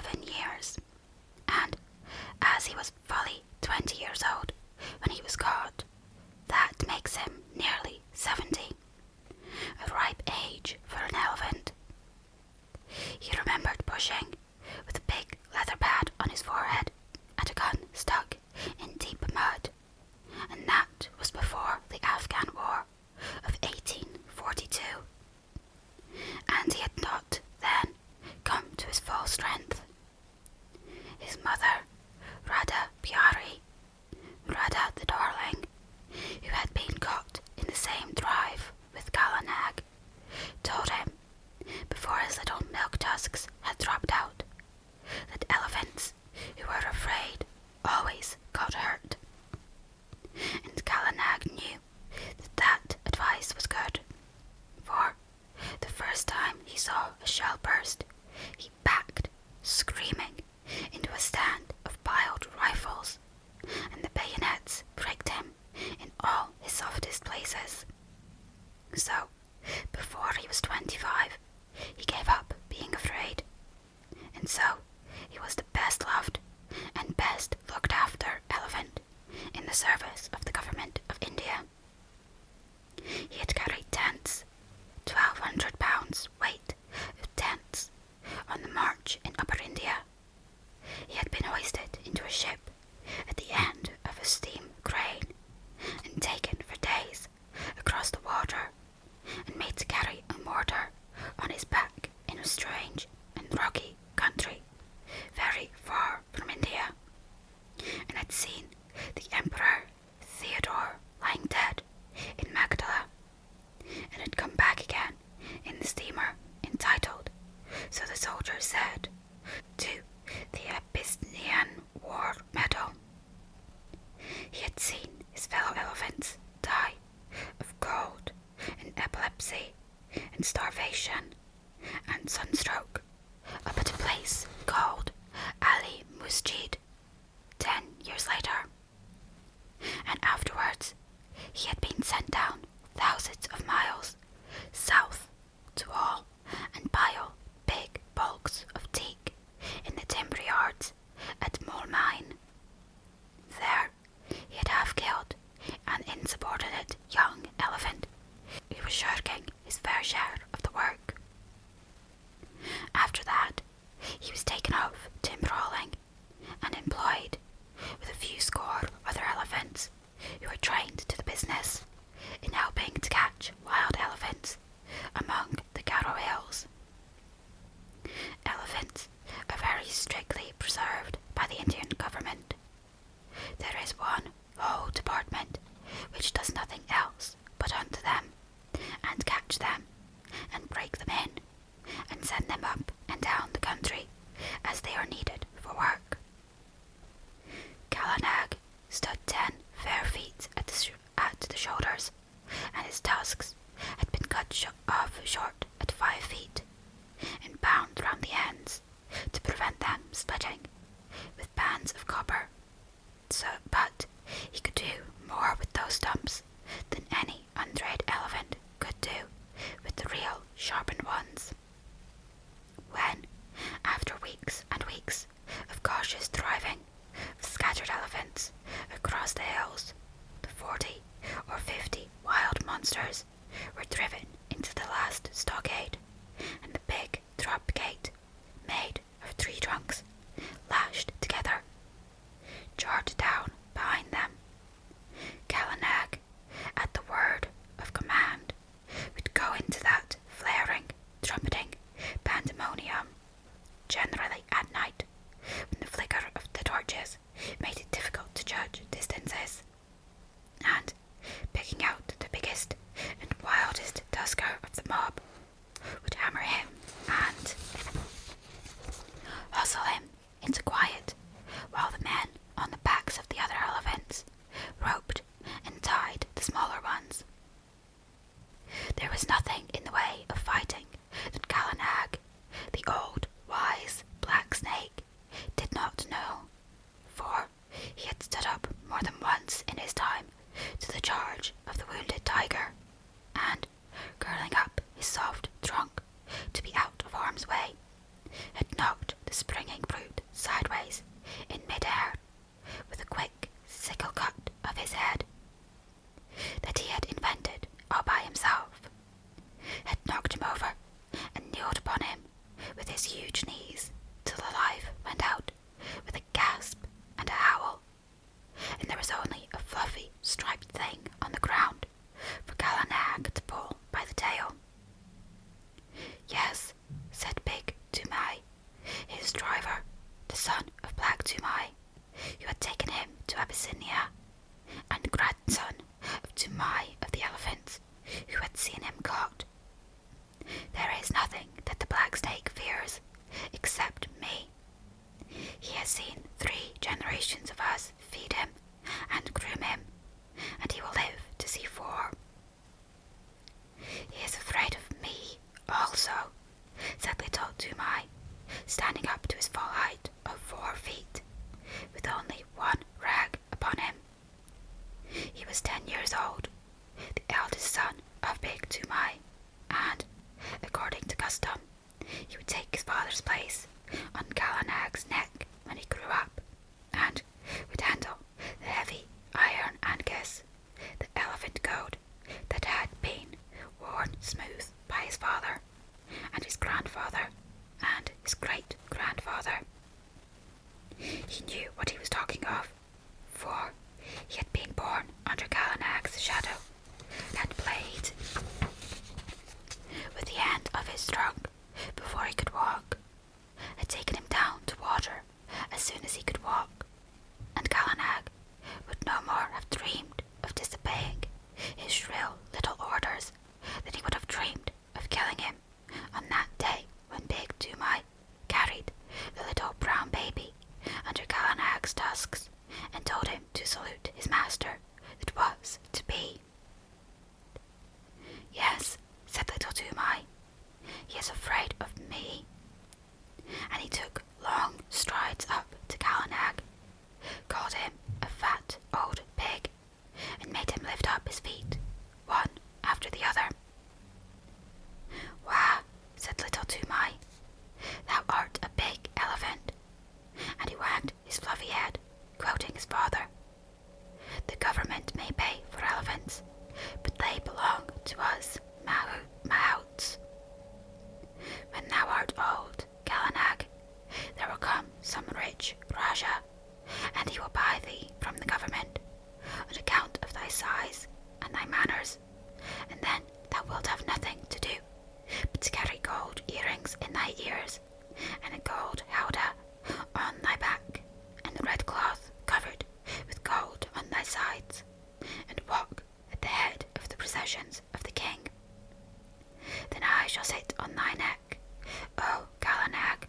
7 years, and as he was fully 20 years old when he was caught, that makes him nearly 70, a ripe age for an elephant. He remembered pushing, with a big leather pad on his forehead, at a gun stuck in deep mud, and that was before the Afghan War of 1842. And he had not then come to his full strength. His mother, Radha the darling, who had been caught in the same drive with Kalanag, told him, before his little milk tusks had dropped out, that elephants who were afraid always got hurt. And Kalanag knew that advice was good, for the first time he saw a shell burst, he backed, screaming, into a stand of piled rifles, and the bayonets pricked him in all his softest places. So, before he was 25, he gave up being afraid, and so he was the best loved and best looked after elephant in the service of the government of India. He had carried tents, 1,200 pounds weight of tents, on the march in Upper India. He had been hoisted into a ship at the end of a steam crane and taken for days across the water and made to carry a mortar on his back in a strange and rocky country very far from India, and had seen the Emperor Theodore lying dead in Magdala, and had come back again in the steamer entitled, so the soldiers said, to the Abyssinian War Medal. He had seen his fellow elephants die of cold and epilepsy and starvation and sunstroke up at a place called Ali Musjid 10 years later. And afterwards he had been sent down thousands of miles south to haul and pile big bulks of teak in the timber yards at Toomai. There he had half killed an insubordinate young elephant who was shirking his fair share of the work. After that, he was taken off timber hauling and employed with a few score other elephants who were trained to the business in helping to catch wild elephants among the Garo Hills. Elephants are very strictly preserved by the Indian government. There is one whole department which does nothing else but hunt them and catch them and break them in and send them up and down the country as they are needed for work. Kalanag stood 10 fair feet at the shoulders, and his tusks had been cut off short at 5 feet and bound round the ends to prevent them splitting with bands of copper. But he could do more with those stumps than any untrained elephant could do with the real sharpened ones. When, after weeks and weeks of cautious driving of scattered elephants across the hills, the 40 or 50 wild monsters were driven into the last stockade, and the big drop gate, made of tree trunks lashed together, jarred down behind them, Kalanag, at the word of command, would go into that flaring, trumpeting pandemonium, generally at night, when the flicker of the torches made it difficult to judge distances, and, picking out the biggest and wildest tusker of the mob, would hammer him and hustle him into quiet, while the men on the backs of the other elephants roped and tied the smaller ones. There was nothing in the way of fighting that Kalanag, the old, wise black snake, did not know, for he had stood up more than once in his time to the charge of the wounded tiger, and, curling up his soft trunk to be out of harm's way, had knocked the springing standing up to his full height of 4 feet, with only one rag upon him. He was 10 years old, the eldest son of Big Toomai, and, according to custom, he would take his father's place on Gallanag's neck when he grew up, and would handle the heavy iron ankus, the elephant goad that had been worn smooth by his father and his grandfather and his great-grandfather. He knew what he was talking of, for he had been born under Gallanag's shadow, and played with the end of his trunk before he could walk, had taken him down to water as soon as he could walk, and Gallanag would no more have dreamed of disobeying his shrill little orders than he would have dreamed of killing him on that day when Big Toomai carried the little brown baby under Gallanag's tusks and told him to salute his master that was to be. "Yes," said little Toomai, "he is afraid of me." And he took long strides up to Gallanag, called him a fat old pig, and made him lift up his feet, one after the other. "Wah," said little Toomai, "thou art a big elephant," and he wagged his fluffy head, quoting his father. "The government may pay for elephants, but they belong to us mahouts. When thou art old, Gallanag, there will come some rich Raja, and he will buy thee from the government on account of thy size and thy manners, and then thou wilt have nothing to do but to carry gold earrings in thy ears, and a gold howdah on thy back, and a red cloth covered with gold on thy sides, and walk at the head of the processions of the king. Then I shall sit on thy neck, O Gallanag,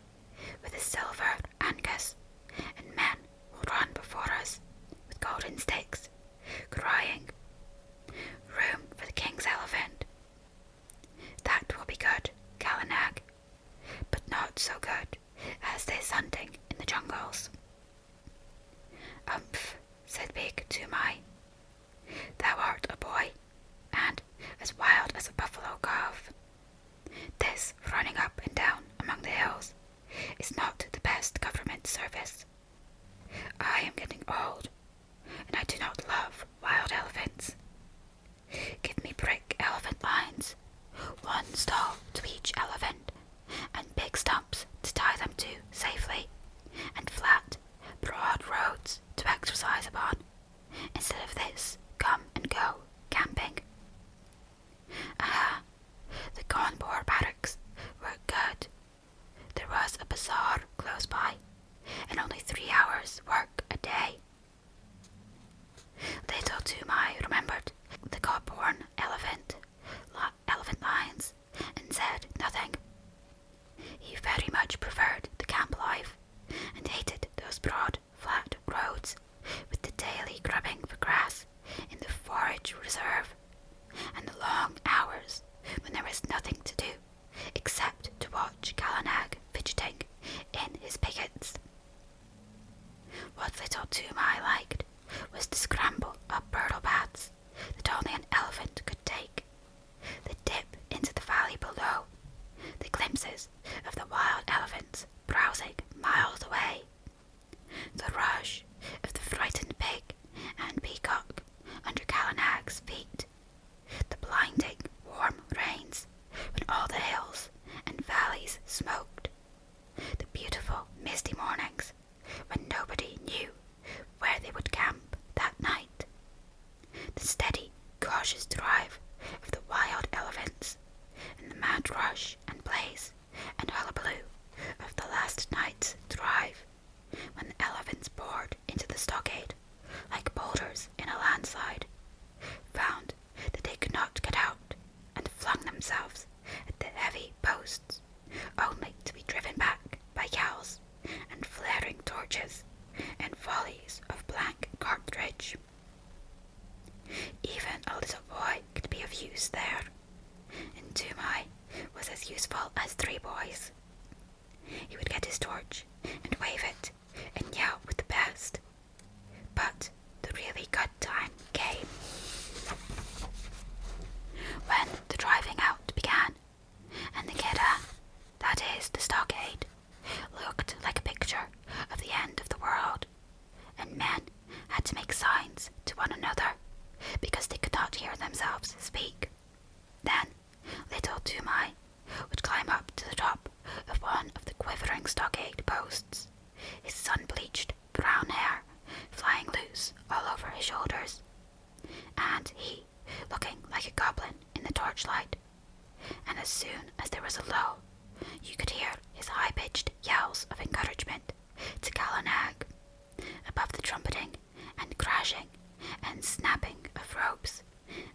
with a silver ankus, and men will run before us with golden sticks, crying, 'Room for the king's elephant.' That will be good, Gallanag, but not so good as this hunting in the jungles." "Umph," said Big Toomai, "thou art a boy, and as wild as a buffalo calf. This running up and down among the hills is not the best government service. I am getting old, and I do not love wild elephants. Give me brick elephant lines, one stall to each elephant, and big stumps to tie them to safely, and flat, broad roads to exercise upon, instead of this come-and-go camping. Aha, the Cawnpore barracks were good. There was a bazaar close by, and only 3 hours' work a day." Little Toomai remembered the Cobborn elephant lines, and said nothing. He very much preferred the camp life, and hated those broad, flat roads, with the daily grubbing for grass in the forage reserve, and the long hours when there was nothing to do except to watch Gallanag fidgeting in his pickets. What little Toomai liked was to scramble up hurdle paths that only an elephant could take, the dip into the valley below, the glimpses of the wild elephants browsing miles away, posts, his sun-bleached brown hair flying loose all over his shoulders, and he looking like a goblin in the torchlight. And as soon as there was a lull, you could hear his high-pitched yells of encouragement to Gallanag, above the trumpeting and crashing and snapping of ropes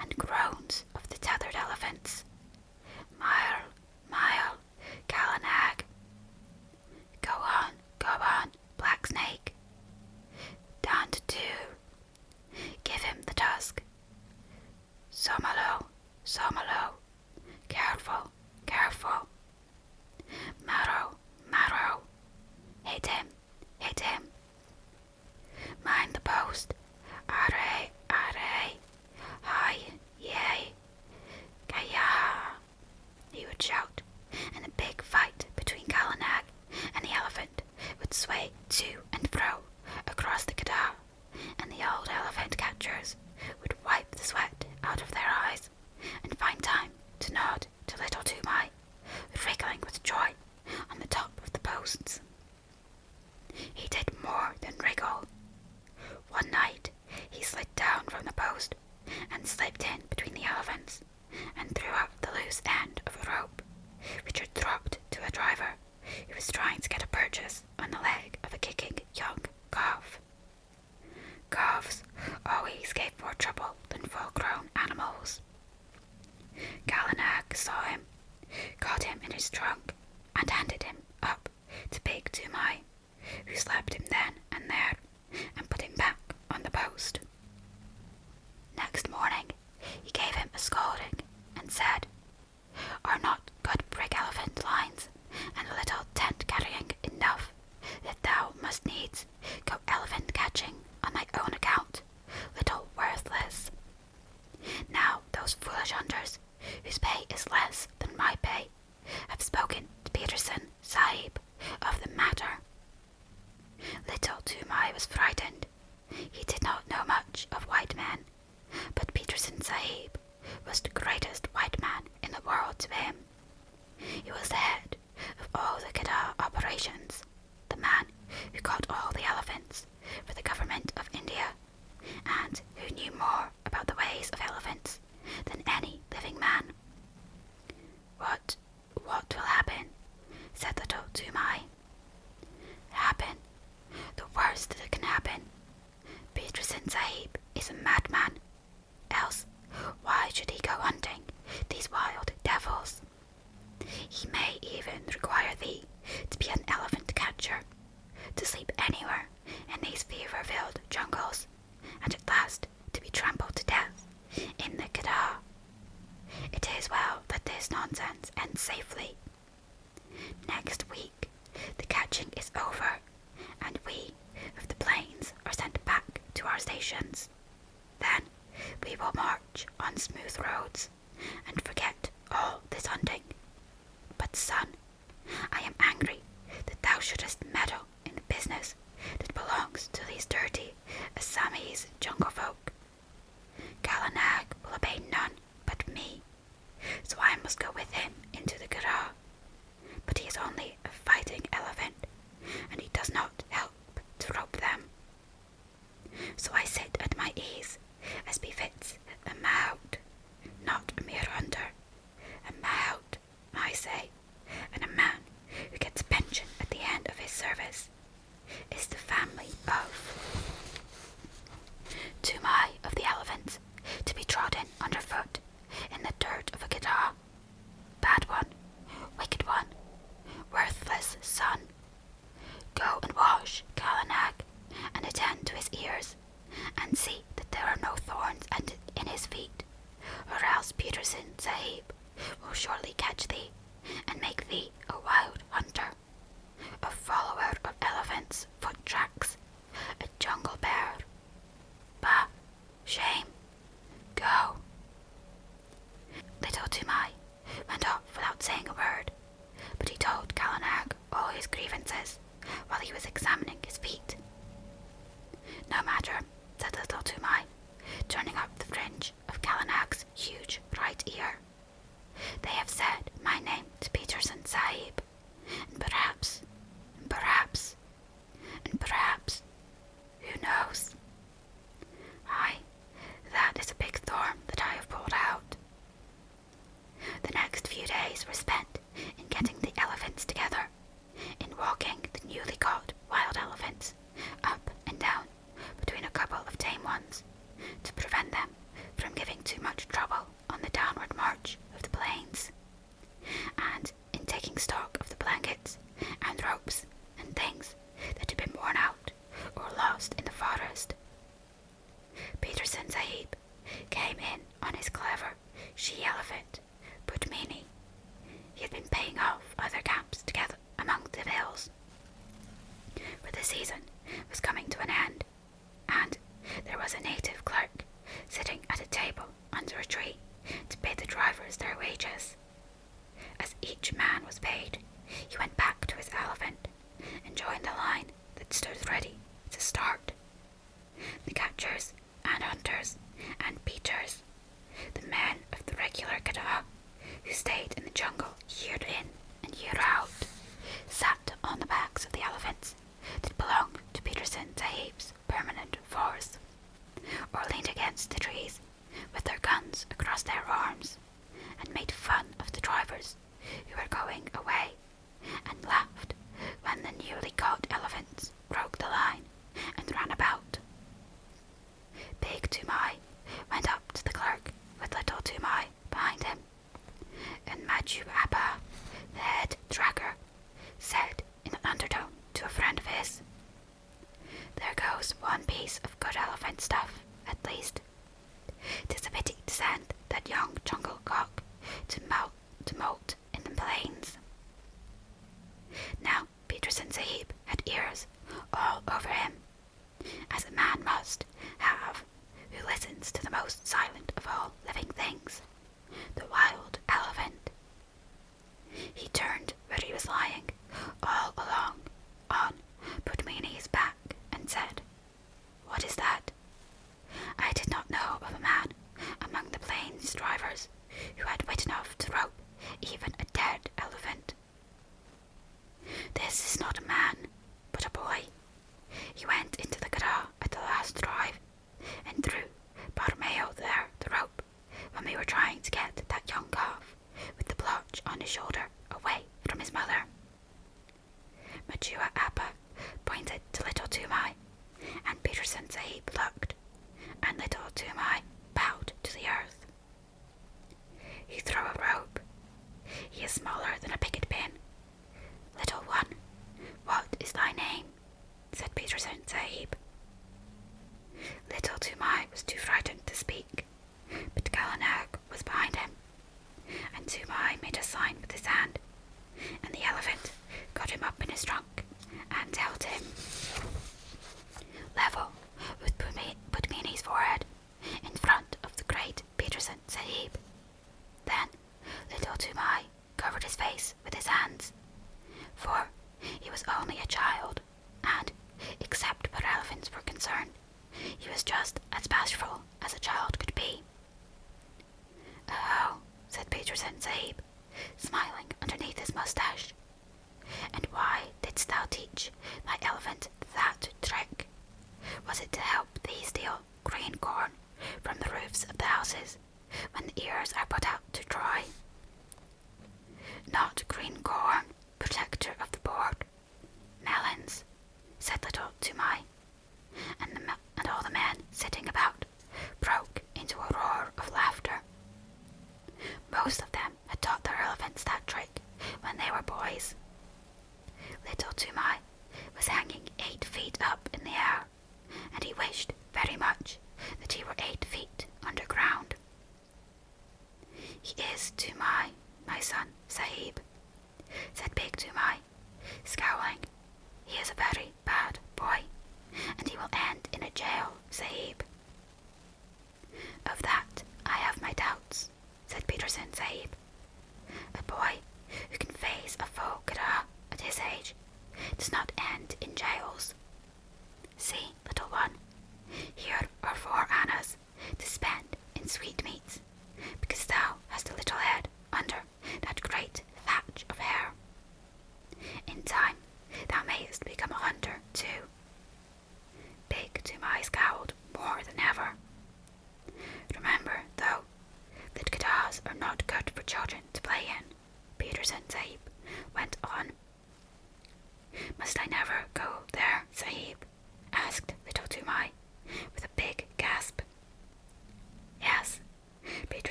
and groans of the tethered elephants. Mile, mile, Gallanag. Go on, Black Snake. Down to 2. Give him the tusk. Somalo, Somalo. Careful, careful. Marrow, Marrow. Hit him, hit him. Mind the post. Array, array. Hi, yay. Kaya. He would shout, and a big fight between Gallanag and the elephant would sway to and fro across the Kedar, and the old elephant catchers would wipe the sweat out of their eyes and find time to nod to little Toomai, wriggling with joy on the top of the posts. He did more than wriggle. One night he slid down from the post and slipped in between the elephants and threw up the loose end of a rope, which had dropped to a driver who was trying to get a purchase on the leg of a kicking young calf. Calves always gave more trouble than full-grown animals. Gallanag saw him, caught him in his trunk, and handed him up to big Toomai, who slapped him then and there and put him back on the post. Next morning he gave him a scolding and said, "Are not good brig elephant lines and a little tent carrying enough that thou must needs go elephant catching on thy own account, little worthless? Now those foolish hunters, whose pay is less than my pay, have spoken to Peterson Sahib of the matter." Little Toomai was frightened. He did not know much of white men, but Peterson Sahib was the greatest white man in the world to him. He was the head of all the Kedar operations, the man who caught all the elephants for the government of India, and who knew more about the ways of elephants than any living man. What will happen?" said little Toomai. "Happen? The worst that can happen. Peterson Sahib is a madman. Else, why should he go hunting these wild devils? He may even require thee to be an elephant catcher, to sleep anywhere in these fever-filled jungles, and at last to be trampled to death in the Kedar. It is well that this nonsense ends safely. Next week the catching is over, and we of the plains are sent back to our stations. Then we will march on smooth roads and forget all this hunting. But son, I am angry that thou shouldest meddle in the business that belongs to these dirty Assamese jungle folk. Gallanag will obey none but me, so I must go with him into the Kedar. But he is only a fighting elephant, and he does not help to rope them. So I sit at my ease, as befits a mahout, not a mere hunter. A mahout, I say, and a man who gets a pension at the end of his service, is the family of Toomai of the elephants, to be trodden underfoot in the dirt of a Kedar. Bad one, wicked one, worthless son. Go and wash Gallanag, and attend to his ears, and see that there are no thorns in his feet, or else Peterson Sahib will surely catch thee, and make thee a wild hunter, a follower of elephants' foot tracks, a jungle bear. Bah, shame. Go." Little Toomai went off without saying a word, but he told Gallanag all his grievances while he was examining his feet. "No matter," said little Toomai, turning up the fringe of Gallanag's huge right ear. "They have said my name to Peterson Sahib, and perhaps perhaps, who knows? Aye, that is a big thorn that I have pulled out. The next few days were spent in getting the elephants together, in walking the newly caught wild elephants up and down between a couple of tame ones, to prevent them from giving too much trouble on the downward march of the plains, and in taking stock of the blankets and ropes and things that had been worn out or lost in the forest. Peterson Sahib came in on his clever she-elephant, Pudmini. He had been paying off other camps together among the vales, for the season was coming to an end, and there was a native clerk sitting at a table under a tree to pay the drivers their wages. As each man was paid, he went back to his elephant and joined the line that stood ready to start. The catchers and hunters and beaters, the men of the regular Gada, who stayed in the jungle year in and year out, sat on the backs of the elephants that belonged to Peterson Sahib's permanent force, or leaned against the trees with their guns across their arms, and made fun of the drivers who were going away, and laughed when the newly caught elephants broke the line and ran about. Big Toomai went up to the clerk with little Toomai behind him, and Maju Abba, the head tracker, said in an undertone to a friend of his, "There goes one piece of good elephant stuff, at least. 'Tis a pity to send that young jungle cock to molt in the plains." Now Peterson Sahib had ears all over him, as a man must have who listens to the most silent of all living things, the wild elephant. He turned where he was lying, all along on Pudmini's back, and said, "What is that?" I did not know of a man among the plains drivers who had wit enough to rope even a dead elephant. "This is not a man, but a boy. He went into the Gada at the last drive, and threw Barmeo there the rope when we were trying to get that young calf with the blotch on his shoulder away from his mother." Majua Appa pointed to little Toomai, and Peterson Sahib looked, and little Toomai bowed to the earth. "You throw a rope. He is smaller than a picket pin. Little one, what is thy name?" said Peterson Sahib. Little Toomai was too frightened to speak, but Kalanag was behind him, and Toomai made a sign with his hand, and the elephant got him up in his trunk and held him level with Pudmini's forehead in front of the great Peterson Sahib. Then little Toomai covered his face with his hands, for he was only a child, and, except where elephants were concerned, he was just as bashful as a child could be. "Oh," said Peterson Sahib, smiling underneath his moustache, "and why didst thou teach thy elephant that trick? Was it to help thee steal green corn from the roofs of the houses when the ears are put out to dry?" "Not green corn, protector of the board. Melons," said little Toomai, and all the men sitting about broke into a roar of laughter. Most of them had taught their elephants that trick when they were boys. Little Toomai was hanging 8 feet up in the air, and he wished very much that he were 8 feet underground. "He is Toomai, my son Sahib," said Big Toomai, scowling. "He is a very bad boy, and he will end in a jail, Sahib." "Of that I have my doubts," said Peterson Sahib. "A boy who can face a full Gada at his age does not end in jails. See, little one, here are 4 annas to spend in sweetmeats, because thou hast a little head under that great thatch of hair. In time thou mayest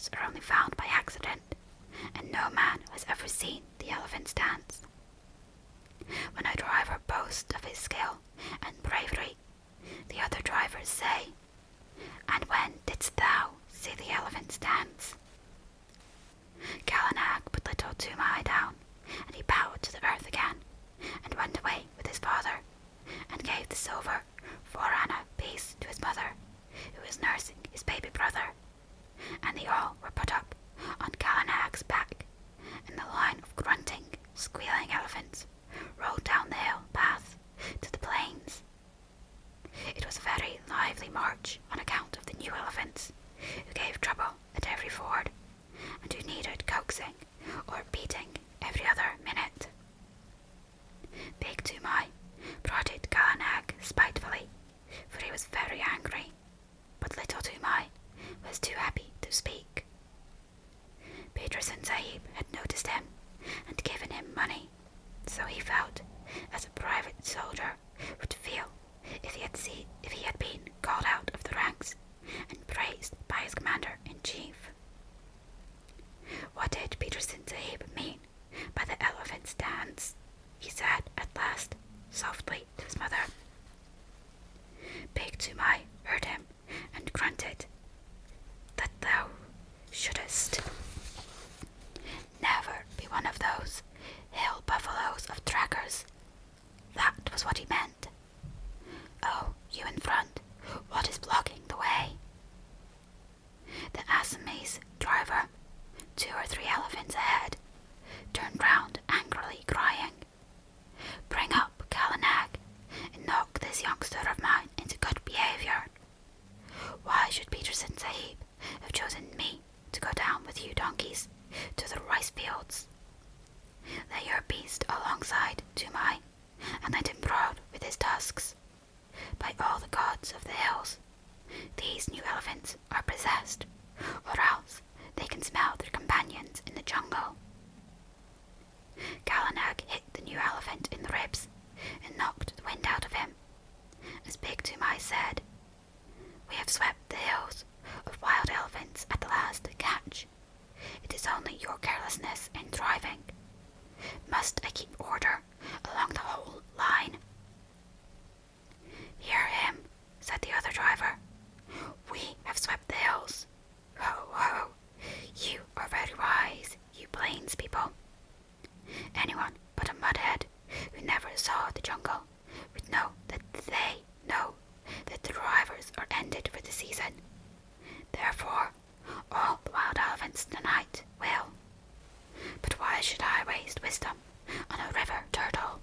drivers are only found by accident, and no man has ever seen the elephants dance. When a driver boasts of his skill and bravery, the other drivers say, "And when didst thou see the elephants dance?" Gallanag put little Toomai down, and he bowed to the earth again, and went away with his father, and gave the silver 4 anna piece to his mother, who was nursing his baby brother, and they all were put up on Gallanag's back, and the line of grunting, squealing elephants rolled down the hill path to the plains. It was a very lively march on account of the new elephants, who gave trouble at every ford, and who needed coaxing or beating every other minute. Big Toomai prodded Gallanag spitefully, for he was very angry, but little Toomai was too happy to speak. Peterson Sahib had noticed him and given him money, so he felt as a private soldier would feel if he had been called out of the ranks and praised by his commander-in-chief. What did Peterson Sahib mean by the elephant's dance? He said at last, softly to his mother. Big Toomai heard him and grunted, "That thou shouldest never be one of those hill buffaloes of trackers." That was what he meant. "Oh, you in front, what is blocking the way?" The Assamese driver, 2 or 3 elephants ahead, turned round angrily, crying, "Bring up Gallanag, and knock this youngster of mine into good behaviour. Why should Peterson Sahib have chosen me to go down with you donkeys to the rice fields? Lay your beast alongside Toomai, and let him prod with his tusks. By all the gods of the hills, these new elephants are possessed, or else they can smell their companions in the jungle." Gallanag hit the new elephant in the ribs and knocked the wind out of him. As Big Toomai said, "We have swept the hills of wild elephants at the last catch. It is only your carelessness in driving. Must I keep order along the whole line?" "Hear him," said the other driver. "We have swept the hills. Ho, ho! You are very wise, you plains people. Anyone but a mudhead who never saw the jungle would know that they know that the drivers are ended for the season. Therefore, all the wild elephants tonight will. But why should I waste wisdom on a river turtle?"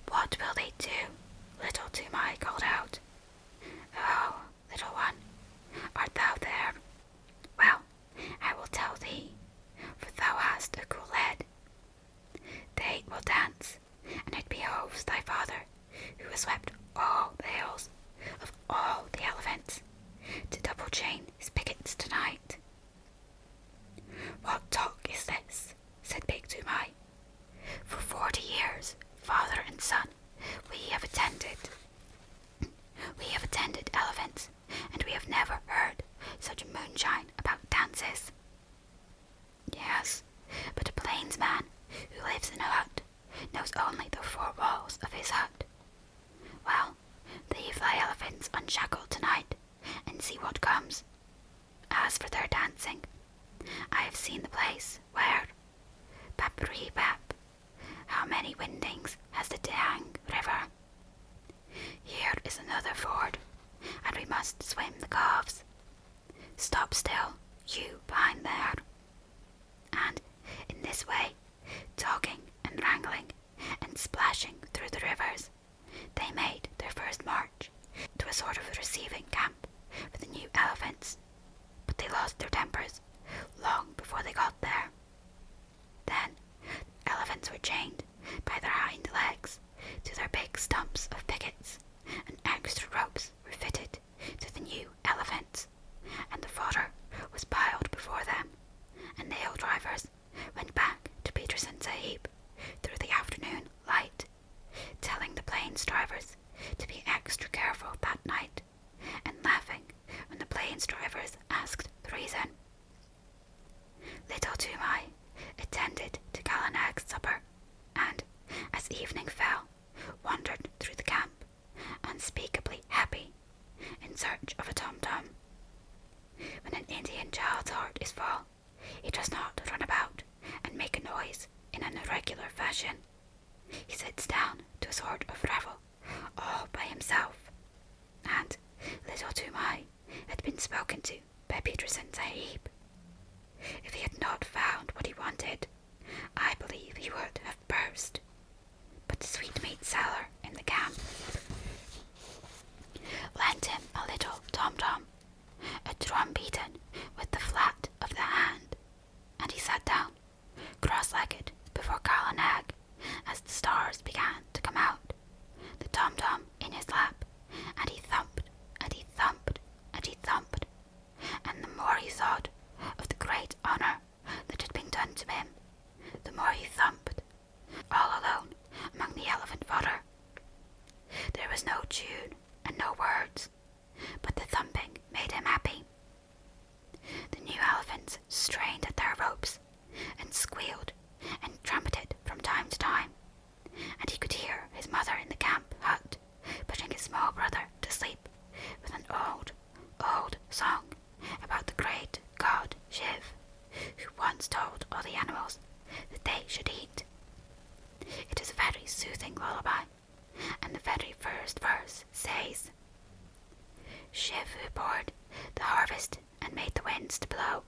"What will they do?" little Toomai called out. "Oh, little one, art thou there? Well, I will tell thee, for thou hast a cool head. They will dance, and it behoves thy father, who has swept all the hills of all the elephants, to double chain his pickets tonight." "What talk is this?" said Big Toomai. "For 40 years, father and son, we have attended elephants, and we have never heard such moonshine about dances." "Yes, but a plainsman who lives in a hut knows only the 4 walls of his hut. Well, leave thy elephants unshackled tonight, and see what comes. As for their dancing, I have seen the place where, Bapree Bap, how many windings has the Dang River? Here is another ford, and we must swim the calves. Stop still, you behind there." And in this way, talking and wrangling and splashing through the rivers, they made their first march to a sort of receiving camp for the new elephants, but they lost their tempers long before they got there. Then the elephants were chained by their hind legs to their big stumps of pickets, and extra ropes were fitted to the new elephants, and the fodder was piled before them, and the hill drivers went back to Peterson Sahib through the afternoon light, telling the plains drivers to be extra careful that night, and laughing when the plains drivers asked all, he does not run about and make a noise in an irregular fashion. He sits down to a sort of revel all by himself, and little Toomai had been spoken to by Peterson Sahib. If he had not found what he wanted, I believe he would have burst. But the sweetmeat seller in the camp lent him a little tom-tom, a drum beaten with the flat of the hand, and he sat down, cross-legged, before Kala Nag as the stars began to come out, the tom-tom in his lap, and he thumped, and he thumped, and he thumped, and the more he thought of the great honour that had been done to him, the more he thumped, all alone among the elephant fodder. There was no tune and no words, but the thumping made him happy. The new elephants strained at their ropes and squealed and trumpeted from time to time, and he could hear his mother in the camp hut putting his small brother to sleep with an old, old song about the great god Shiv, who once told all the animals that they should eat. It is a very soothing lullaby, and the very first verse says, Shiv who poured the harvest and made the winds to blow,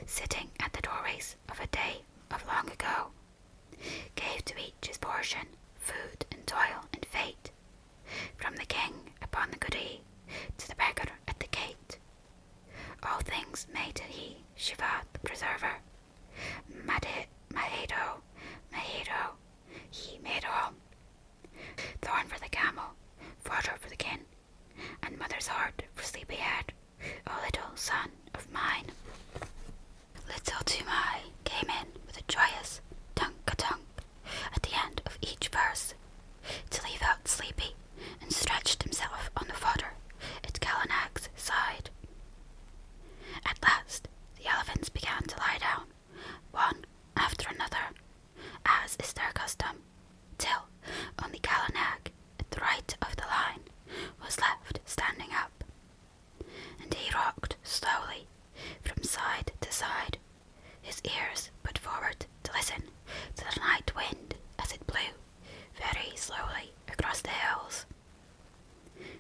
sitting at the doorways of a day of long ago, gave to each his portion, food and toil and fate, from the king upon the goodie to the beggar at the gate. All things made he, Shiva the preserver, Mahedo, he made all. Thorn for the camel, fodder for the kin, and mother's heart for sleepyhead, O little son of mine. Little Toomai came in with a joyous tunk-a-tunk at the end of each verse, till he felt sleepy and stretched himself on the fodder at Kalanag's side. At last the elephants began to lie down, one after another, as is their custom, till only Kalanag, at the right of the line, was left standing up, and he rocked slowly from side to side, his ears put forward to listen to the night wind as it blew very slowly across the hills.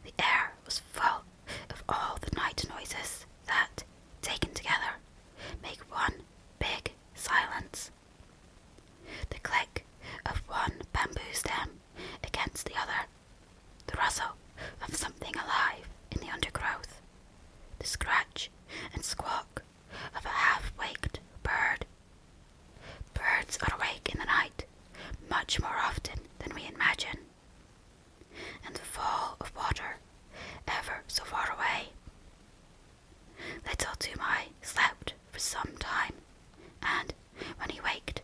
The air was full of all the night noises that, taken together, make one big silence. The click of one bamboo stem against the other, the rustle of something alive in the undergrowth, the scratch and squawk of a half-waked bird. Birds are awake in the night much more often than we imagine, and the fall of water ever so far away. Little Toomai slept for some time, and when he waked,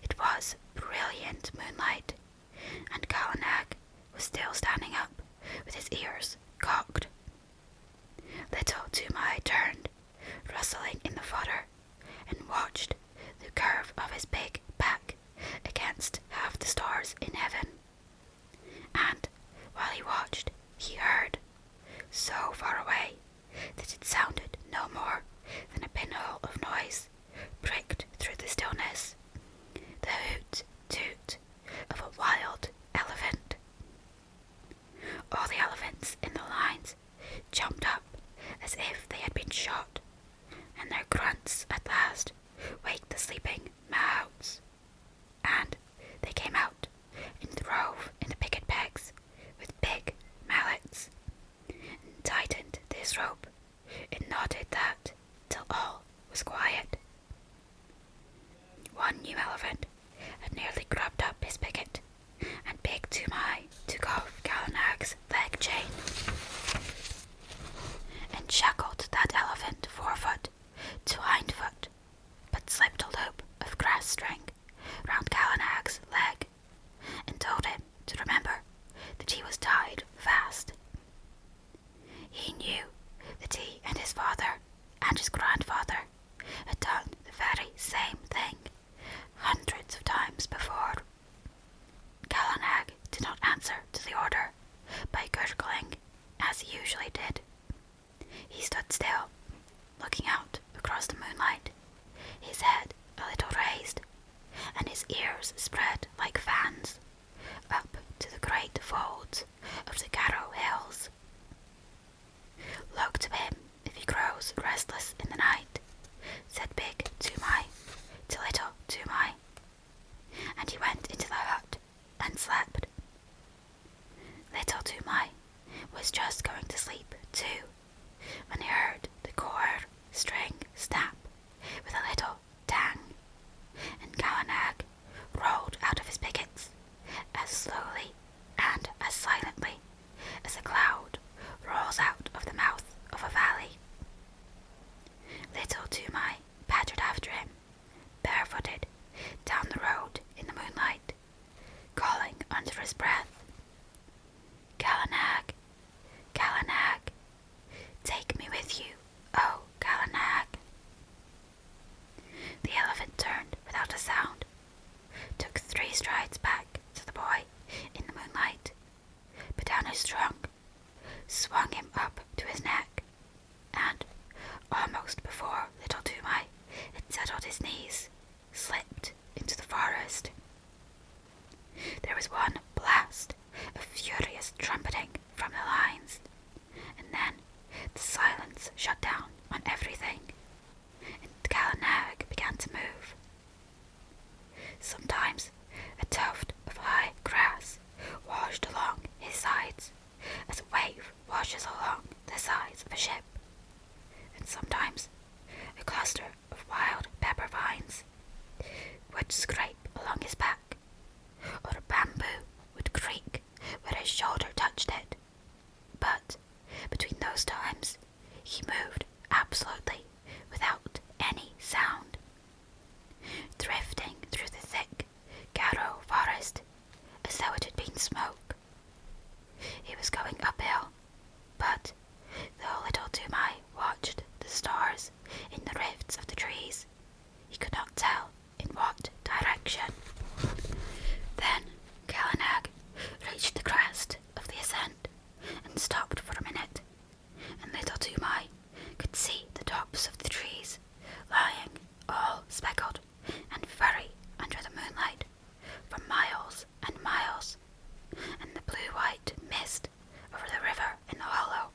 it was brilliant moonlight, and Kalanag was still standing up with his ears cocked. Little Toomai turned, rustling in the fodder, and watched the curve of his big back against half the stars in heaven. And while he watched, he heard, so far away that it sounded no more than a pinhole of noise pricked through the stillness, the hoot-toot of a wild elephant. All the elephants in the lines jumped up as if they had been shot, and their grunts at last waked the sleeping mouths, and they came out and drove in the picket pegs with big mallets, and tightened this rope and knotted that till all was quiet. One new elephant had nearly grubbed up his picket, and big Toomai took off Kalanag's leg chain and shackled that elephant forefoot to hindfoot, but slipped a loop of grass string round Kalanag's leg, and told him to remember that he was tied fast. He knew that he and his father and his grandfather had done the very same thing hundreds of times before. Kalanag did not answer to the order by gurgling as he usually did. He stood still, looking out across the moonlight, his ears spread like fans up to the great folds of the Garo hills. "Look to him if he grows restless in the night," said big Toomai to little Toomai, and he went into the hut and slept. Little Toomai was just going to sleep too when he heard the cord string snap with a little tang, and Kalanag rolled out of his pickets as slowly and as silently as a cloud rolls out of the mouth of a valley. Little Toomai pattered after him, barefooted, down the road in the moonlight, calling under his breath, "Kalanag, Kalanag, take me with you, oh Kalanag." The elephant turned without a sound, took 3 strides back to the boy in the moonlight, put down his trunk, swung him up to his neck, and, almost before little Toomai had settled his knees, slipped into the forest. There was one blast of furious trumpeting from the lines, and then the silence shut down on everything, and Kalanag began to move. Sometimes a tuft of high grass washed along his sides as a wave washes along the sides of a ship, and sometimes a cluster of wild pepper vines would scrape along his back, or a bamboo would creak where his shoulder touched it. But between those times, he moved absolutely without any sound, drifting through the thick Garo forest as though it had been smoke. He was going uphill, but though little Toomai watched the stars in the rifts of the trees, he could not tell in what direction. Then Kalanag reached the crest of the ascent and stopped for a minute, and little Toomai could see the tops of the trees lying all speckled and furry under the moonlight for miles and miles, and the blue-white mist over the river in the hollow.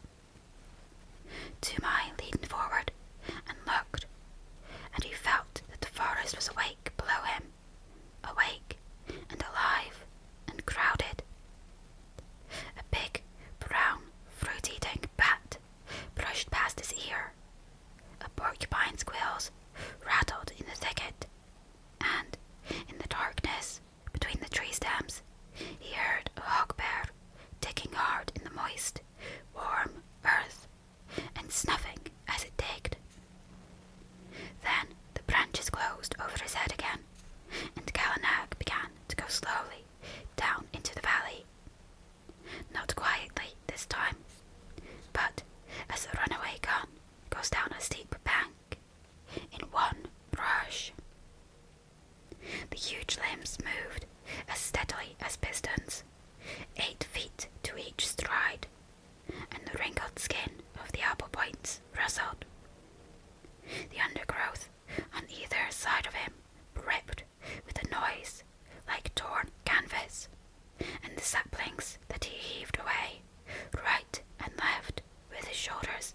Toomai leaned forward and looked, and he felt that the forest was awake below him, awake and alive and crowded. A big, brown, fruit-eating bat brushed past his ear. A porcupine's quills rattled in the thicket, and in the darkness between the tree stems he heard a hogbear digging hard in the moist, warm earth and snuffing as it digged. Then the branches closed over his head again, and Kalanag began to go slowly down into the valley. Not quietly this time, but as a runaway gun goes down a steep bank, in one rush. The huge limbs moved as steadily as pistons, 8 feet to each stride, and the wrinkled skin of the apple points rustled. The undergrowth on either side of him ripped with a noise like torn canvas, and the saplings that he heaved away right and left with his shoulders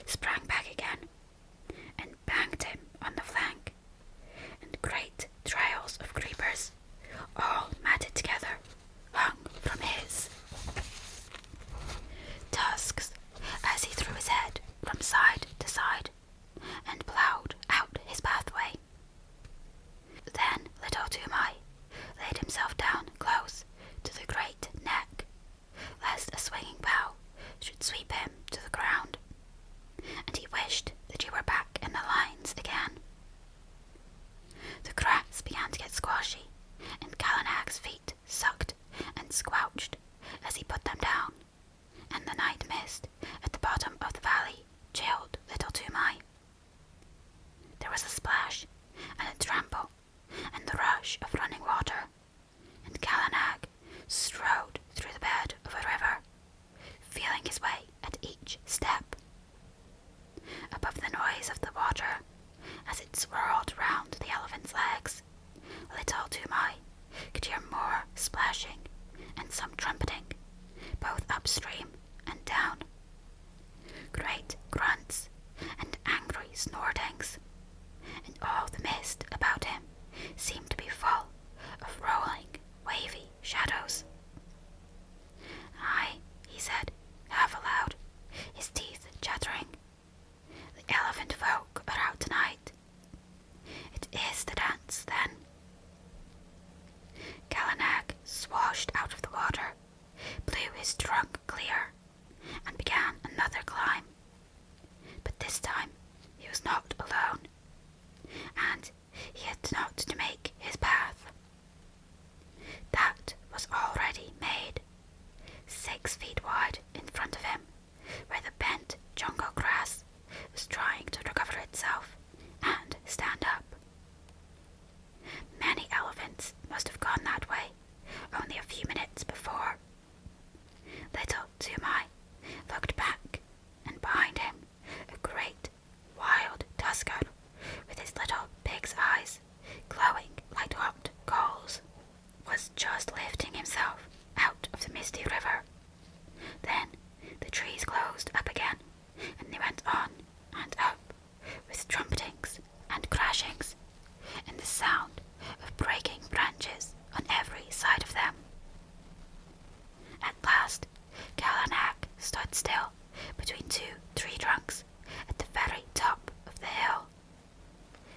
sprang back again and banged him on the flank, and great trails of creepers, all matted together, hung from his tusks as he threw his head from side to side and ploughed out his pathway. Then little Toomai laid himself down close to the great neck, lest a swinging bough should sweep him to the ground, and he wished that he were back in the lines again. The grass began to get squashy, and Kalanag's feet sucked and squelched as he put them down, and the night mist at the bottom of the valley chilled little Toomai. There was a splash and a trample and the rush of running water, and Kalanag strode through the bed of a river, feeling his way at each step. Above the noise of the water, as it swirled round the elephant's legs, Little Toomai could hear more splashing and some trumpeting, both upstream and down. Great grunts and angry snortings, and all the mist about him seemed to be full of rolling, wavy shadows. "Aye," he said, half aloud, his teeth chattering. "The elephant folk are out tonight. It is the dance, then." Gallanag swashed out of the water, blew his trunk clear, and began another climb. But this time he was not alone, and he had not to make his path. That was already made, 6 feet wide in front of him, where the bent jungle grass was trying to recover itself and stand up. Many elephants must have gone that way only a few minutes before. Little Toomai looked back, and behind him a great wild tusker with his little pig's eyes glowing like hot coals was just lifting himself out of the misty river. Then the trees closed up again, and they went on and up with trumpetings and crashings, and the sound of breaking branches on every side of them. At last, Gallanag stood still between 2 tree trunks at the very top of the hill.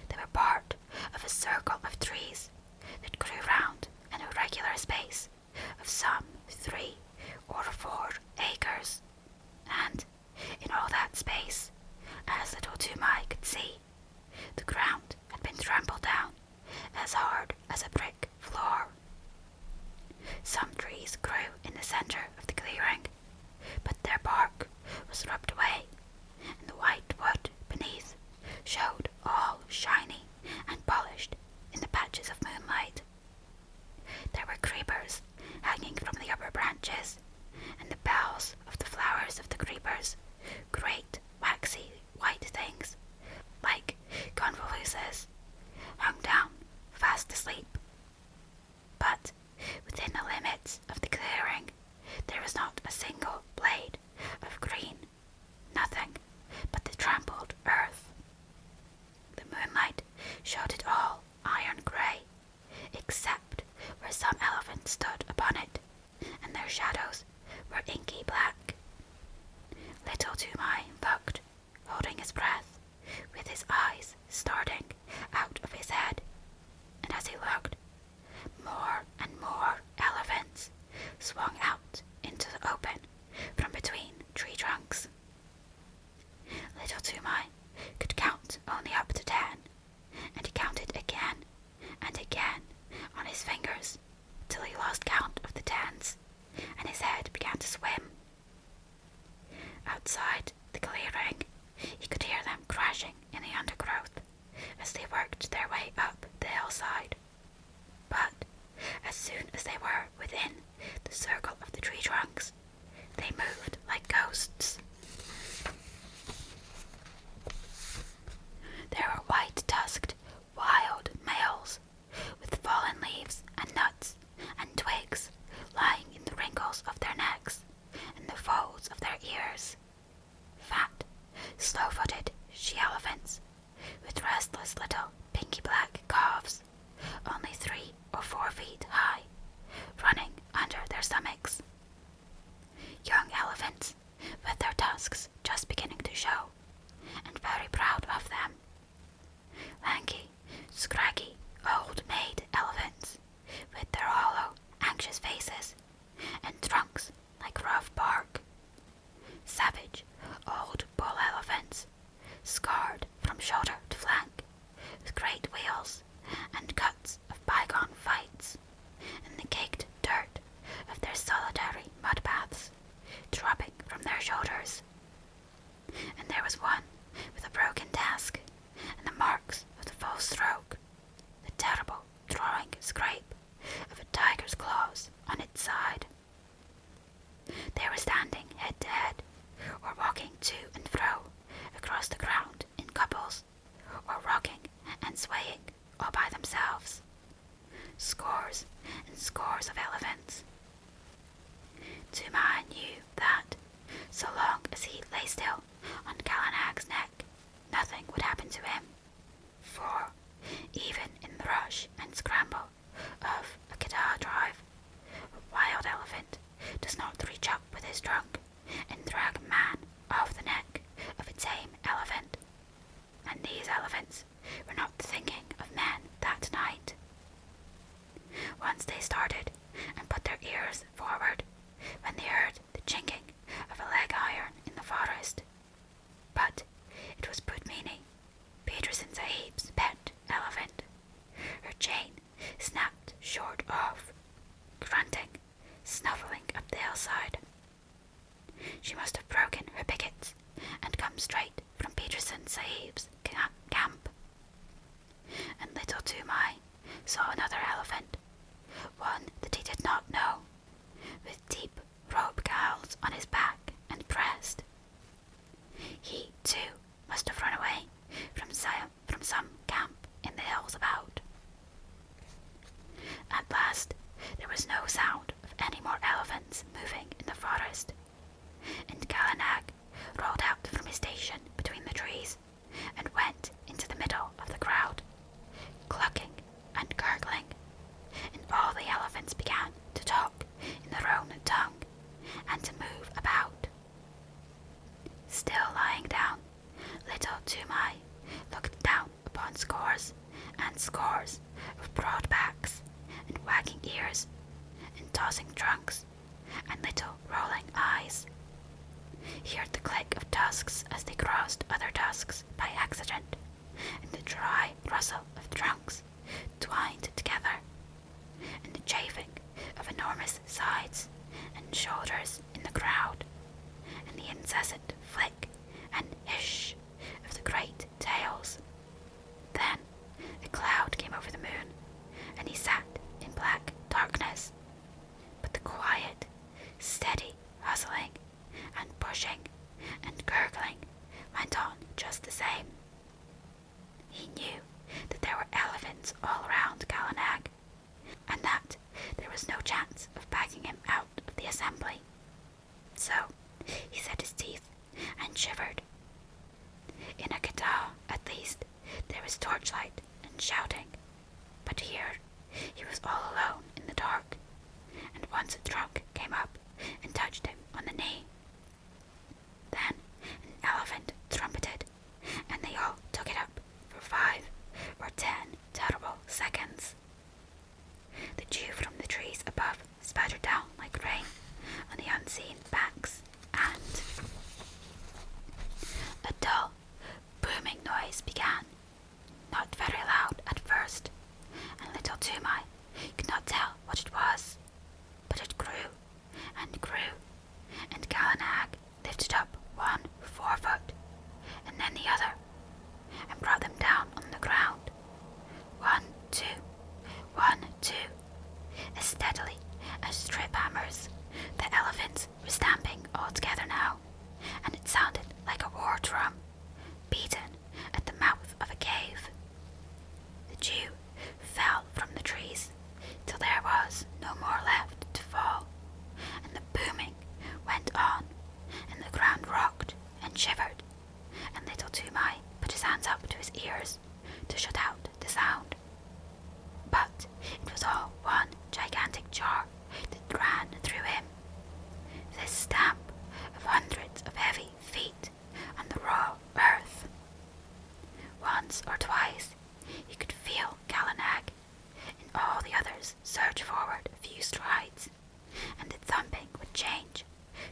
They were part of a circle of trees that grew round an irregular space of some 3 or 4 acres, and in all that space, as little Toomai could see, the ground had been trampled down as hard as a brick floor. Some trees grew in the centre of the clearing, but their bark was rubbed away, and the white wood beneath showed all shiny and polished in the patches of moonlight. There were creepers hanging from the upper branches, and the bells of the flowers of the creepers, great waxy white things, like convoluses, hung down fast asleep. But within the limits of the clearing, there was not a single blade of green, nothing but the trampled earth. The moonlight showed it all iron grey, except where some elephants stood upon it, and their shadows were inky black. Little Toomai looked, holding his breath, with his eyes starting out of his head, and as he looked, more and more elephants swung out into the open from between tree trunks. Little Toomai could count only up to 10, and he counted again and again on his fingers till he lost count of the tens, and his head began to swim. Outside the clearing, he could hear them crashing in the undergrowth as they worked their way up the hillside. But as soon as they were within the circle of the tree trunks, they moved like ghosts. There were white-tusked, wild males, with fallen leaves and nuts and twigs lying in the wrinkles of their necks and the folds of their ears. Fat, slow-footed she-elephants, with restless little pinky black calves, only 3 or 4 feet high, running under their stomachs. Young elephants, with their tusks just beginning to show, and very proud of them. Lanky, scraggy, old maid elephants, with their hollow, anxious faces, and trunks like rough bark. Savage, old bull elephants, scarred from shoulder to flank, with great wheals and cuts of bygone fights, and the caked dirt of their solitary mud baths dropping from their shoulders. And there was one with a broken task, and the marks of the full stroke, the terrible drawing scrape of a tiger's claws on its side. They were standing head to head, or walking to and fro across the ground in couples, or rocking and swaying all by themselves. scores and scores of elephants. Toomai knew that, so long as he lay still on Gallanag's neck, nothing would happen to him, for even in the rush and scramble of a Kedar drive, a wild elephant does not reach up with his trunk and drag a man off the neck of a tame elephant. And these elephants were not thinking of men that night. Once they started and put their ears forward, when they heard the chinking of a leg iron in the forest. But it was Pudmini, Peterson Sahib's pet elephant. Her chain snapped short off, grunting, snuffling up the hillside. She must have broken her pickets and come straight from Peterson Sahib's camp. And little Toomai saw another elephant, one that he did not know, with deep robe cowls on his back and breast. He, too, must have run away from some camp in the hills about. At last, there was no sound of any more elephants moving in the forest, and Gallanag rolled out from his station between the trees and went into the middle of the crowd, clucking and gurgling, and all the elephants began to talk in their own tongue and to move about. Still lying down, little Toomai looked down upon scores and scores of broad backs and wagging ears and tossing trunks and little rolling eyes. He heard the click of tusks as they crossed other tusks by accident, and the dry rustle of trunks twined together, and the chafing of enormous sides and shoulders in the crowd, and the incessant flick and hiss of the great tails. Then a cloud came over the moon, and he sat in black darkness, but the quiet, steady hustling and pushing and gurgling went on just the same. He knew that there were elephants all around Gallanag, and that there was no chance of backing him out of the assembly. So he set his teeth and shivered. In a Kedar, at least, there was torchlight and shouting, but here he was all alone in the dark, and once a trunk came up and touched him on the knee. Then an elephant trumpeted, and they all took it up for 5 or 10 terrible seconds. The dew from the trees above spattered down like rain on the unseen backs, and a dull, booming noise began, not very loud at first, and little Toomai could not tell what it was, but it grew and grew, and Gallanag lifted up one forefoot, and then the other, and brought them down on the ground. 1, 2, 1, 2, as steadily as strip hammers. The elephants were stamping all together now, and it sounded like a war drum, beaten at the mouth of a cave. The dew fell from the trees till there was no more left to fall, and the booming went on, and the ground rocked and shivered, and little Toomai put his hands up to his ears to shut out the sound. But it was all one gigantic jar that ran through him, this stamp of hundreds of heavy feet on the raw earth. Once or twice he could feel Gallanag and all the others surge forward a few strides, and the thumping would change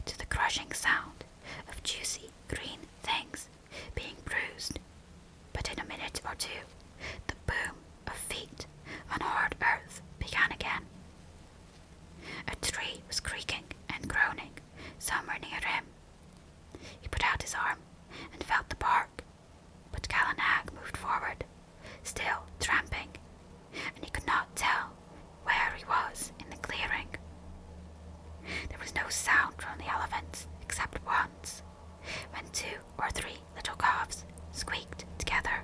to the crushing sound of juicy green things being bruised. But in a minute or two, the boom of feet on hard earth began again. A tree was creaking and groaning somewhere near him. He put out his arm and felt the bark, but Gallanag moved forward, still tramping, and he could not tell where he was in the clearing. There was no sound from the elephants except once, when 2 or 3 little calves squeaked together.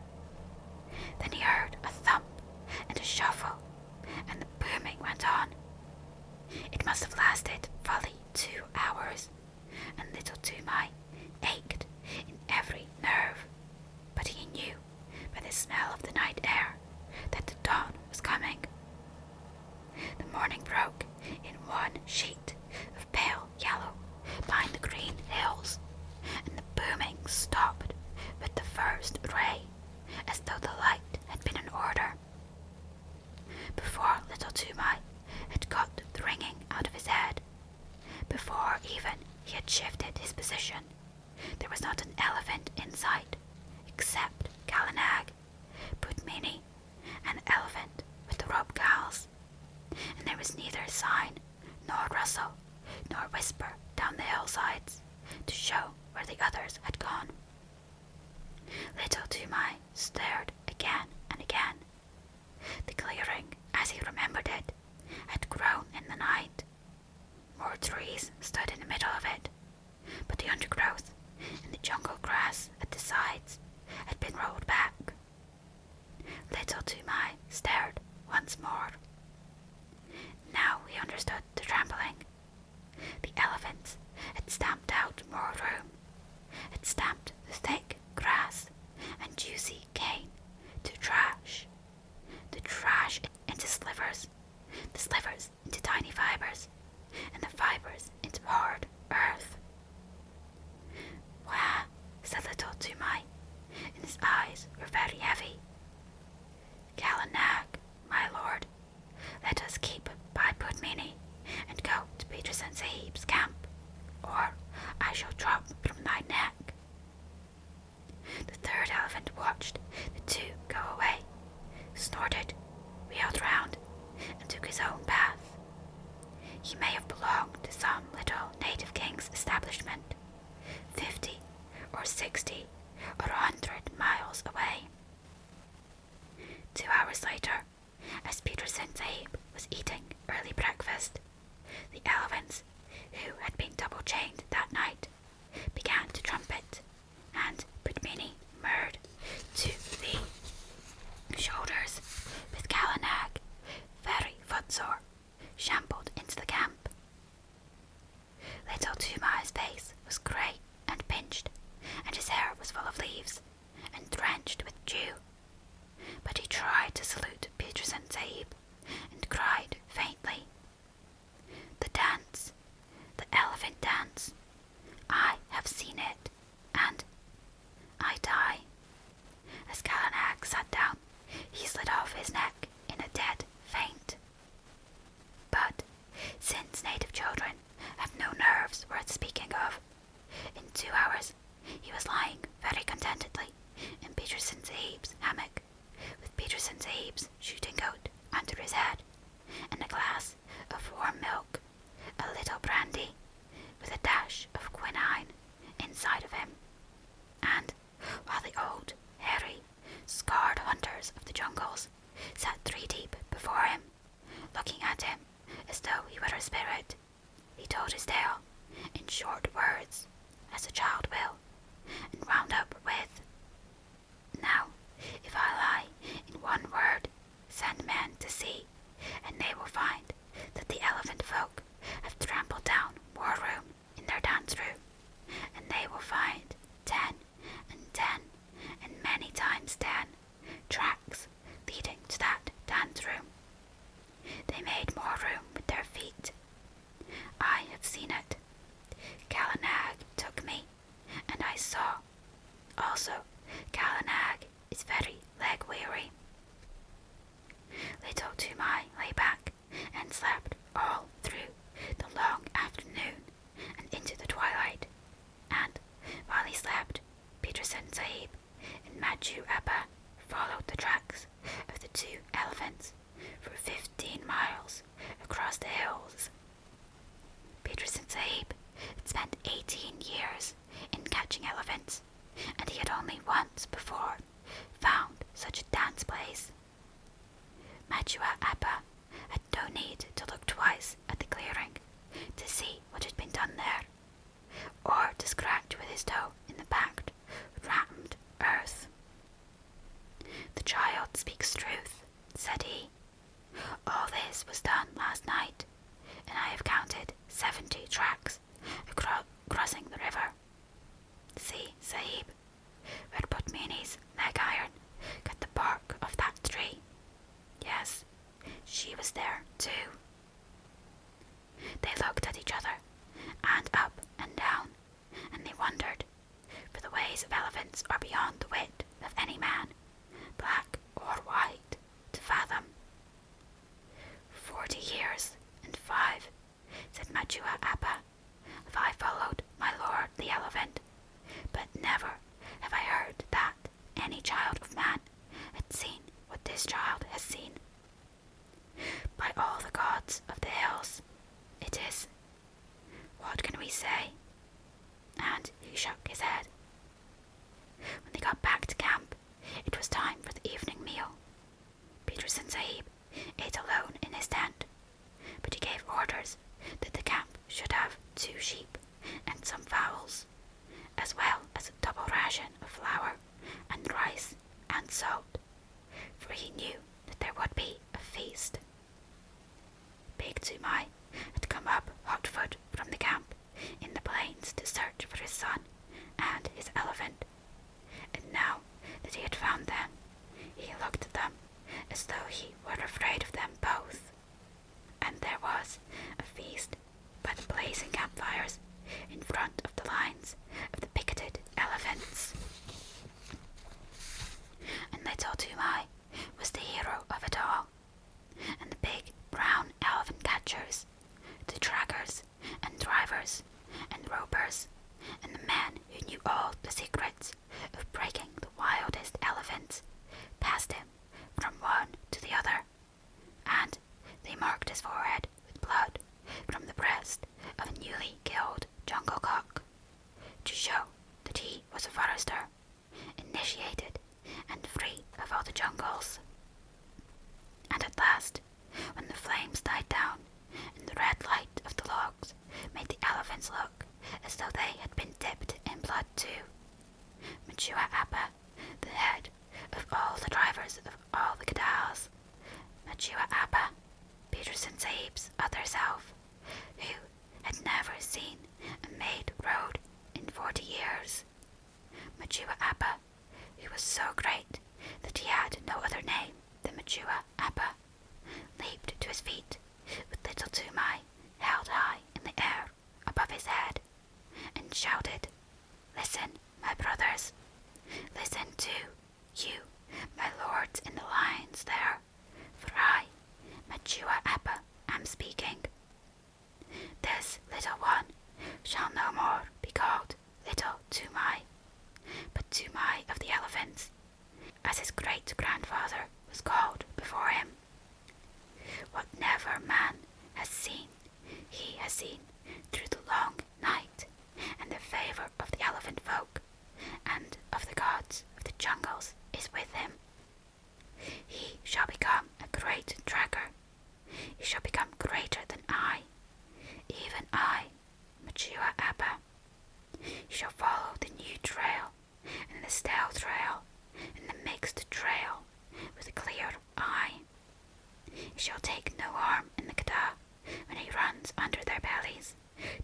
though the light had been in order. Before little Toomai had got the ringing out of his head, before even he had shifted his position, there was not an elephant in sight, except Gallanag, Pudmini, an elephant with the rope gals, and there was neither sign, nor rustle, nor whisper down the hillsides to show where the others had gone. Little Toomai stared again and again. The clearing, as he remembered it, had grown in the night. More trees stood in the middle of it, but the undergrowth and the jungle grass at the sides had been rolled back. Little Toomai stared once more. Now he understood the trampling. The elephants had stamped out more room, had stamped the thick grass and juicy cane to trash, the trash into slivers, the slivers into tiny fibers, and the fibers into hard earth. Wah, said little Toomai, and his eyes were very heavy. Gallanag, my lord, let us keep by Pudmini and go to Peterson Sahib's camp, or I shall drop from thy neck. The third elephant watched the two go away, snorted, wheeled round, and took his own path. He may have belonged to some little native king's establishment, 50 or 60 or 100 miles away. 2 hours later, as Peterson Sahib was eating early breakfast, the elephants, who had been double-chained that night, began to trumpet, and Pudmini murred to the shoulders with Gallanag, very footsore, shambled into the camp. Little Toomai's face was grey and pinched, and his hair was full of leaves and drenched with dew. But he tried to salute Peterson Sahib and cried faintly, "The dance, the elephant dance, I have seen it, and I die." As Gallanag sat down, he slid off his neck in a dead faint. But since native children have no nerves worth speaking of, in 2 hours he was lying very contentedly in Peterson Sahib's hammock, with Peterson Sahib's shooting coat under his head, and a glass of warm milk, a little brandy, with a dash of quinine inside of him. And while the old, hairy, scarred hunters of the jungles sat 3 deep before him, looking at him as though he were a spirit, he told his tale in short words, as a child will, and wound up with, "Now, if I lie in one word, send men to see, and they will find that the elephant folk have trampled down more room in their dance room, and they will find 10 and 10 and many times 10 tracks leading to that dance room. They made more room with their feet. I have seen it. Gallanag took me, and I saw. 2 sheep and some fowls, as well as a double ration of flour and rice and salt, for he knew that there would be a feast. Big Toomai had come up hot-foot from the camp in the plains to search for his son and his elephant, and now that he had found them, he looked at them as though he were afraid of them both. And there was a feast by the blazing campfires in front of the lines of the picketed elephants. And little Toomai was the hero of it all, and the big brown elephant catchers, the trackers and drivers and ropers, and the men who knew all the secrets of breaking the wildest elephants, passed him from one to the other, and they marked his forehead with blood from the breast of a newly killed jungle cock, to show that he was a forester, initiated and free of all the jungles. And at last, when the flames died down and the red light of the logs made the elephants look as though they had been dipped in blood too, Machua Appa, the head of all the drivers of all the Gadals, Machua Appa, Peterson Sahib's other self, who had never seen a made road in 40 years, Machua Appa, who was so great that he had no other name than Machua Appa, leaped to his feet with little Toomai held high in the air above his head, and shouted, "Listen, my brothers, listen too, you, my lords in the lines there, for I, Machua Appa, am speaking. This little one shall no more be called little Toomai, but Toomai of the elephants, as his great-grandfather was called before him. What never man has seen, he has seen through the long night, and the favour of the elephant folk and of the gods of the jungles is with him. He shall become a great tracker. He shall become greater than I, even I, Machua Appa. He shall follow the new trail, and the stale trail, and the mixed trail, with a clear eye. He shall take no harm in the Gada when he runs under their bellies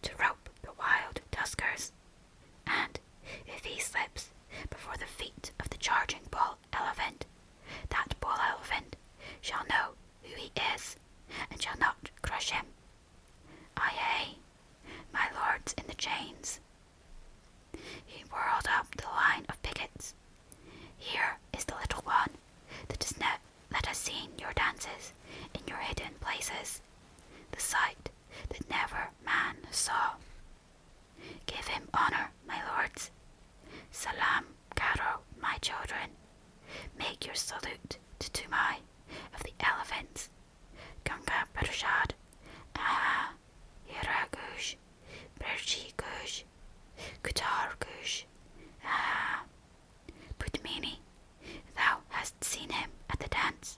to rope the wild tuskers, and if he slips before the feet of the charging bull elephant, that bull elephant shall know who he is, and shall not crush him. Aye, my lords in the chains." He whirled up the line of pickets. "Here is the little one that has seen your dances in your hidden places, the sight that never man saw. Give him honor, my lords. Salam Karo, my children. Make your salute to Toomai of the elephants. Ganga Parshad, Aha, Hira Gush, Birchi Gush, Kutar Gush, Aha. Putmini, thou hast seen him at the dance,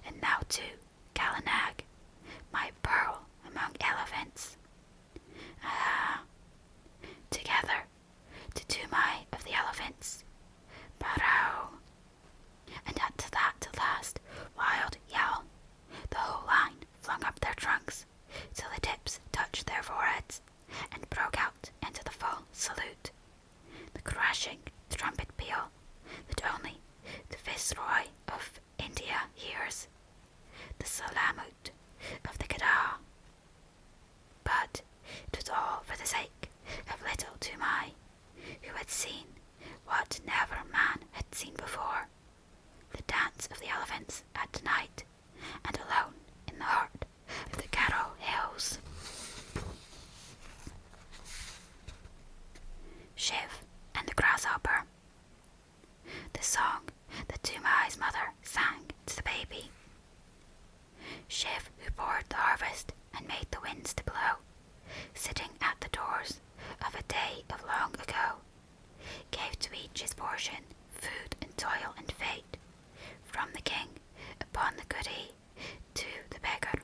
and thou too, Kalanag, my pearl among elephants. Aha. Together, to Toomai of the elephants. Barao." And at that last wild yell, the whole line flung up their trunks till the tips touched their foreheads, and broke out into the full salute, the crashing trumpet peal that only the Viceroy of India hears, the salamut of the Gada. But it was all for the sake of little Toomai, who had seen what never man had seen before, the dance of the elephants at night, and alone in the heart of the Karo hills. Shiv and the Grasshopper. The song that Toomai's mother sang to the baby. Shiv, who poured the harvest and made the winds to blow, sitting at the doors of a day of long ago, gave to each his portion, food and toil and fate, from the king upon the goody to the beggar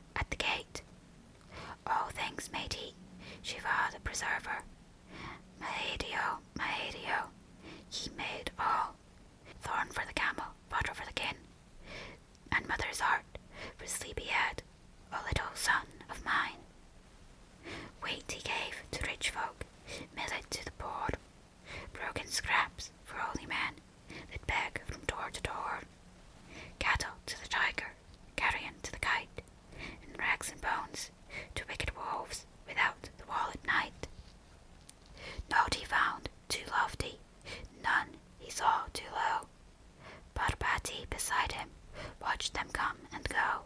watched them come and go,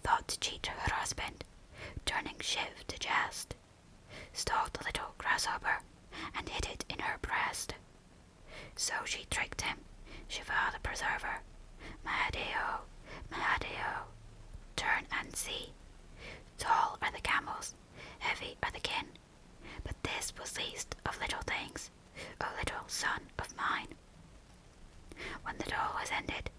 thought to cheat her husband, turning shiv to jest, stole the little grasshopper and hid it in her breast. So she tricked him, Shiva the preserver. Mahadeo, Mahadeo, turn and see. Tall are the camels, heavy are the kin, but this was least of little things, O little son of mine. When the dole was ended,